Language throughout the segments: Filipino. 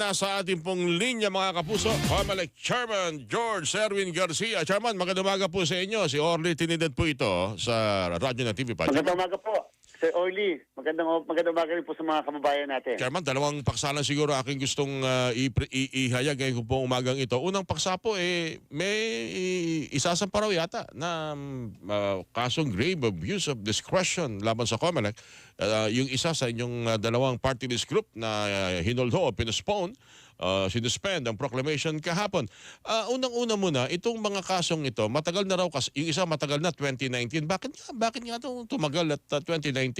nasa ating pong linya mga kapuso, Comelec Chairman George Erwin Garcia. Chairman, magandang umaga po sa inyo. Si Orly Trinidad po ito sa Radyo na TV pa. Magandang umaga po, Sir Orly. Magandang umaga rin po sa mga kababayan natin. Chairman, dalawang paksa lang siguro aking gustong ihayag ngayon po umagang ito. Unang paksa po, may isasampa raw yata na kasong grave abuse of discretion laban sa Comelec. Yung isa sa inyong dalawang party list group na hinoldo o pinospone, sinuspend ang proclamation kahapon. Unang-una muna, itong mga kasong ito, matagal na raw kasi, yung isa matagal na 2019. Bakit nga ito tumagal at 2019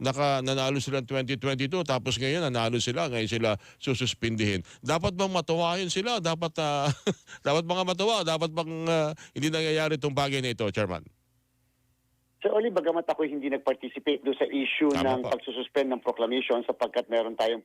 nanalo sila 2022 tapos ngayon nanalo sila, ngayon sila sususpindihin. Dapat bang matuwain sila? Dapat dapat mga matuwa? Dapat bang hindi nangyayari itong bagay na ito, Chairman? Sir Orly, bagamat ako hindi nag-participate doon sa issue ng pagsususpend ng proclamation sapagkat meron tayong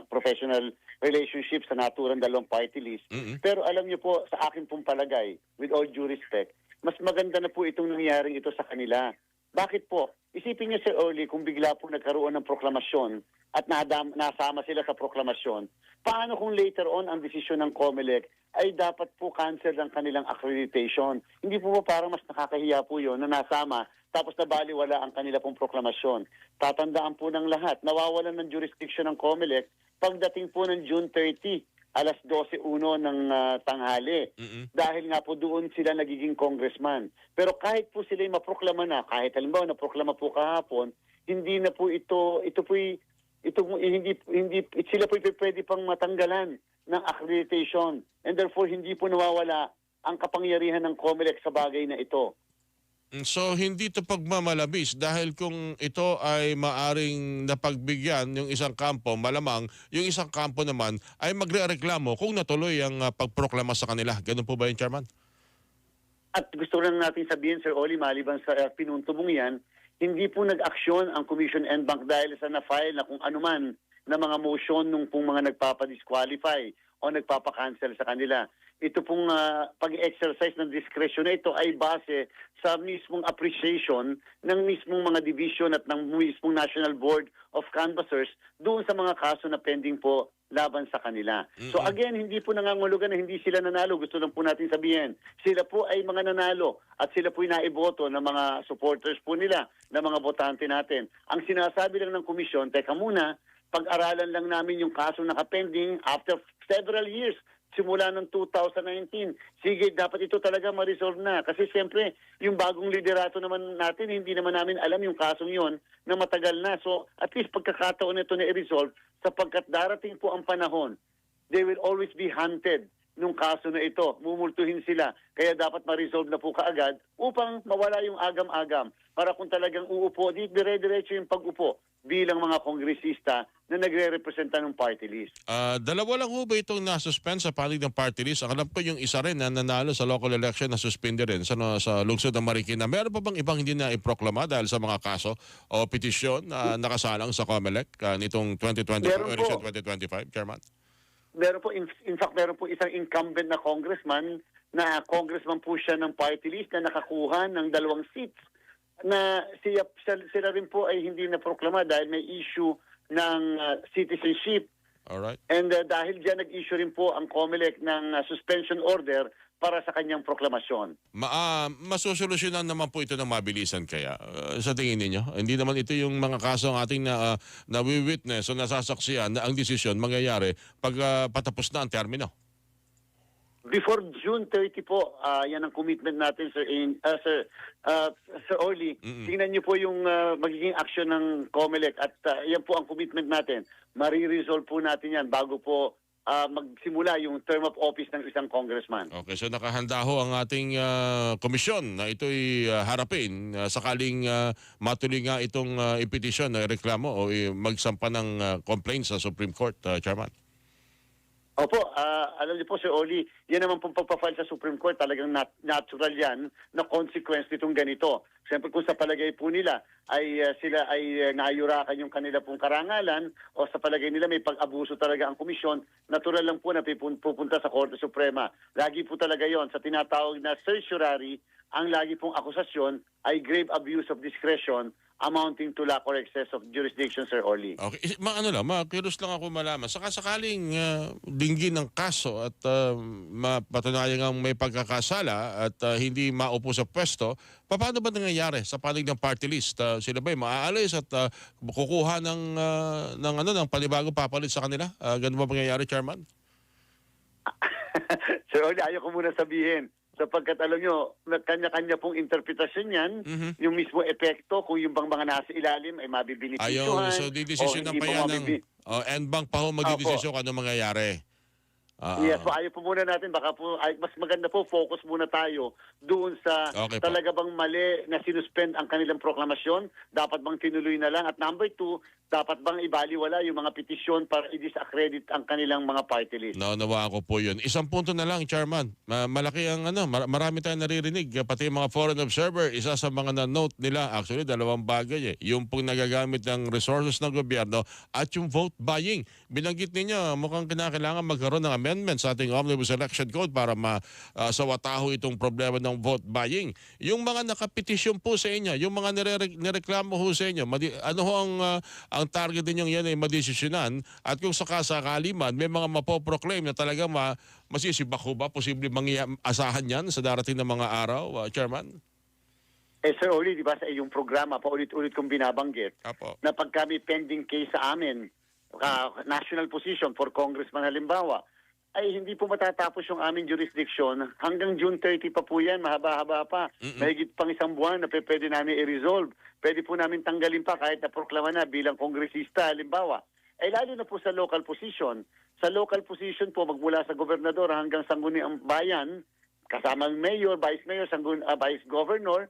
professional relationship sa naturang dalawang party list. Pero alam niyo po, sa akin pong palagay, with all due respect, mas maganda na po itong nangyaring ito sa kanila. Bakit po? Isipin niyo, Sir Orly, kung bigla po nagkaroon ng proklamasyon at nasama sila sa proklamasyon, paano kung later on ang desisyon ng Comelec ay dapat po cancel ang kanilang accreditation? Hindi po ba parang mas nakakahiya po yun na nasama tapos nabaliwala ang kanila pong proklamasyon? Tatandaan po ng lahat, nawawalan ng jurisdiction ng Comelec pagdating po ng June 30, alas 12:01 ng tanghali. Dahil nga po doon sila nagiging congressman. Pero kahit po sila maproklama na, kahit halimbawa naproklama po kahapon, hindi na po hindi sila po pwede pang matanggalan ng accreditation. And therefore, hindi po nawawala ang kapangyarihan ng Comelec sa bagay na ito. So, hindi ito pagmamalabis dahil kung ito ay maaring napagbigyan yung isang kampo, malamang yung isang kampo naman ay magre-reklamo kung natuloy ang pagproklama sa kanila. Ganun po ba yun, Chairman? At gusto lang natin sabihin, Sir Orly, maliban sa pinunto mong yan, hindi po nag-aksyon ang Commission and Bank dahil sa na-file na kung anuman na mga motion nung pong mga nagpapadisqualify o nagpapakancel sa kanila. Ito pong pag-exercise ng discretion na ito ay base sa mismong appreciation ng mismong mga division at ng mismong National Board of Canvassers doon sa mga kaso na pending po laban sa kanila. So again, hindi po nangangulugan na hindi sila nanalo. Gusto lang po natin sabihin, sila po ay mga nanalo at sila po ay naiboto ng mga supporters po nila, ng mga botante natin. Ang sinasabi lang ng komisyon, teka muna, pag-aralan lang namin yung kaso nakapending after several years, simula ng 2019. Sige, dapat ito talaga ma-resolve na. Kasi siyempre, yung bagong liderato naman natin, hindi naman namin alam yung kasong yon na matagal na. So, at least pagkakataon nito na i-resolve, sapagkat darating po ang panahon, they will always be hunted nung kaso na ito. Mumultuhin sila. Kaya dapat ma-resolve na po kaagad upang mawala yung agam-agam. Para kung talagang uupo, dire-diretso yung pag-upo bilang mga kongresista na nagre-representa ng party list. Dalawa lang ho ba itong nasuspend sa panig ng party list? Ang alam ko yung isa rin na nanalo sa local election na suspended rin sa lungsod ng Marikina. Meron pa bang ibang hindi na iproklama dahil sa mga kaso o petisyon na nakasalang sa Comelec nitong 2024 election 2025, Chairman? Meron po, in fact, meron po isang incumbent na congressman po siya ng party list na nakakuha ng 2 seats na sila rin po ay hindi na proklama dahil may issue ng citizenship. Alright. And dahil diyan nag-issue rin po ang Comelec ng suspension order para sa kanyang proklamasyon. Masusolusyonan naman po ito ng mabilisan kaya sa tingin ninyo? Hindi naman ito yung mga kaso ang ating na-witness o nasasaksiyan na ang desisyon mangyayari pag patapos na ang termino. Before June 30 po, yan ang commitment natin, Sir Orly. Tingnan niyo po yung magiging action ng Comelec at yan po ang commitment natin. Mariresolve po natin yan bago po magsimula yung term of office ng isang congressman. Okay, so nakahanda ho ang ating komisyon na ito'y harapin sakaling matuloy nga itong ipetisyon na reklamo o magsampa ng complaint sa Supreme Court, Chairman. Opo, alam niyo po, Sir Orly, yan naman pong pagpapile sa Supreme Court, talagang natural yan na consequence nitong ganito. Siyempre kung sa palagay po nila ay sila ay naayurakan yung kanila pong karangalan o sa palagay nila may pag-abuso talaga ang komisyon, natural lang po na pupunta sa Korte Suprema. Lagi po talaga yon sa tinatawag na certiorari, ang lagi pong akusasyon ay grave abuse of discretion amounting to lack or excess of jurisdiction, Sir Orly. Okay, curious lang ako malaman. Sakaling dinggin ng kaso at mapatunayan ang may pagkakasala at hindi maupo sa pwesto, paano ba nangyayari sa panig ng party list? Sila ba'y maaalis at kukuha ng panibagong papalit sa kanila? Ganun ba mangyayari, Chairman? Sir Orly, ayaw ko muna sabihin. Sapagkat alam nyo, kanya-kanya pong interpretasyon yan, yung mismo epekto, kung yung bang mga nasa ilalim ay mabibenefisyuhan. So didesisyon ng payan ng NBank pa ho magdidesisyon kung ano mangyayari. Yes, so ayaw po muna natin, baka po, mas maganda po, focus muna tayo doon sa talaga bang mali na sinuspend ang kanilang proklamasyon, dapat bang tinuloy na lang, at number 2, dapat bang ibaliwala yung mga petisyon para i-disaccredit ang kanilang mga party list. Nawa ko po yun. Isang punto na lang, Chairman. Malaki ang marami tayong naririnig, pati yung mga foreign observer, isa sa mga na-note nila, actually, dalawang bagay yung pong nagagamit ng resources ng gobyerno at yung vote buying. Binanggit ninyo, mukhang kinakailangan magkaroon ng amendment sa ating Omnibus Election Code para masawataho itong problema ng vote buying. Yung mga nakapetisyon po sa inyo, yung mga nireklamo ho sa inyo, ano ho ang target ninyong yan ay madesisyonan, at kung sakasakali man may mga mapoproclaim na talagang masisibak ho ba, posible asahan yan sa darating na mga araw, Chairman? Sir Oli, di ba sa iyong programa, paulit-ulit kong binabanggit, Apo. na pagka may pending case sa amin, national position for congressman halimbawa, ay hindi po matatapos yung aming jurisdiction. Hanggang June 30 pa po yan, mahaba-haba pa. Mahigit pang isang buwan na pwede namin i-resolve. Pwede po namin tanggalin pa kahit naproklama na bilang kongresista, halimbawa. Lalo na po sa local position. Sa local position po, magmula sa gobernador hanggang sangguniang bayan, kasama ang mayor, vice mayor, vice governor,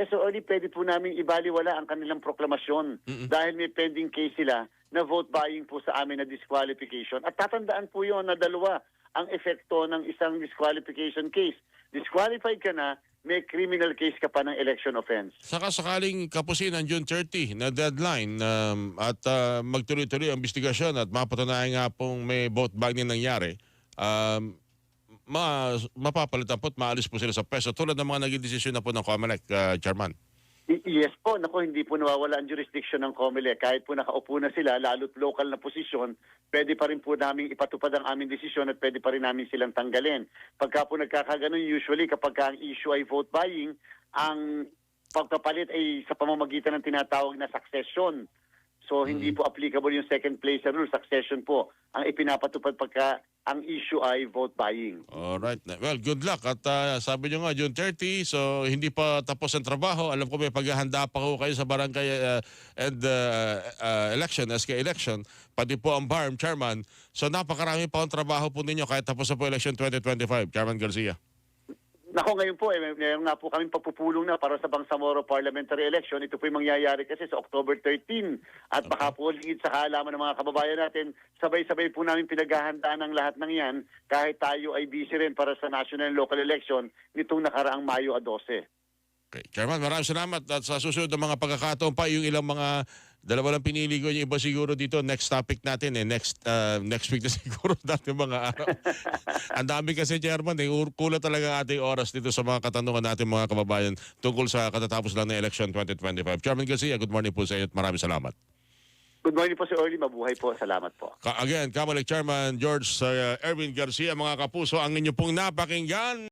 so only pwede po namin ibaliwala ang kanilang proklamasyon dahil may pending case sila na vote buying po sa amin na disqualification. At tatandaan po yun na dalawa ang epekto ng isang disqualification case. Disqualified ka na, may criminal case ka pa ng election offense. Sakaling kapusin ang June 30 na deadline at magtuloy-tuloy ang investigasyon at mapatunayan nga pong may vote buying na nangyari, mapapalitan po at maalis po sila sa pwesto tulad ng mga naging desisyon na po ng COMELEC, Chairman. Yes po, hindi po nawawala ang jurisdiction ng COMELEC. Kahit po nakaupo na sila, lalo't local na posisyon, pwede pa rin po namin ipatupad ang aming desisyon at pwede pa rin namin silang tanggalin. Pagka po nagkakaganon, usually kapag ang issue ay vote buying, ang pagpapalit ay sa pamamagitan ng tinatawag na succession. So hindi po applicable yung second place rule, succession po ang ipinapatupad pagka ang issue ay vote buying. Alright. Well, good luck. At sabi nyo nga, June 30, so hindi pa tapos ang trabaho. Alam ko may paghahanda pa ho kayo sa barangay election, SK election, pati po ang BARM, Chairman. So napakarami pa ang trabaho po ninyo kahit tapos na po election 2025, Chairman Garcia. Nako, ngayon po, mayroon nga po kaming pagpupulong na para sa Bangsamoro parliamentary election. Ito po yung mangyayari kasi sa October 13. At baka po lingid sa kaalaman ng mga kababayan natin, sabay-sabay po namin pinaghahandaan ang lahat ng yan kahit tayo ay busy rin para sa national and local election nitong nakaraang Mayo 12. Okay. Chairman, maraming salamat at sa susunod ng mga pagkakataon pa, yung ilang mga dalawa lang pinili ko, yung iba siguro dito, next topic natin next week na siguro natin mga araw. Ang dami kasi, Chairman, kulang talaga ating oras dito sa mga katanungan natin mga kababayan tungkol sa katatapos lang ng election 2025. Chairman Garcia, good morning po sa iyo at maraming salamat. Good morning po, Sir Orly. Mabuhay po. Salamat po. Again, COMELEC Chairman George Erwin Garcia, mga kapuso, ang inyo pong napakinggan.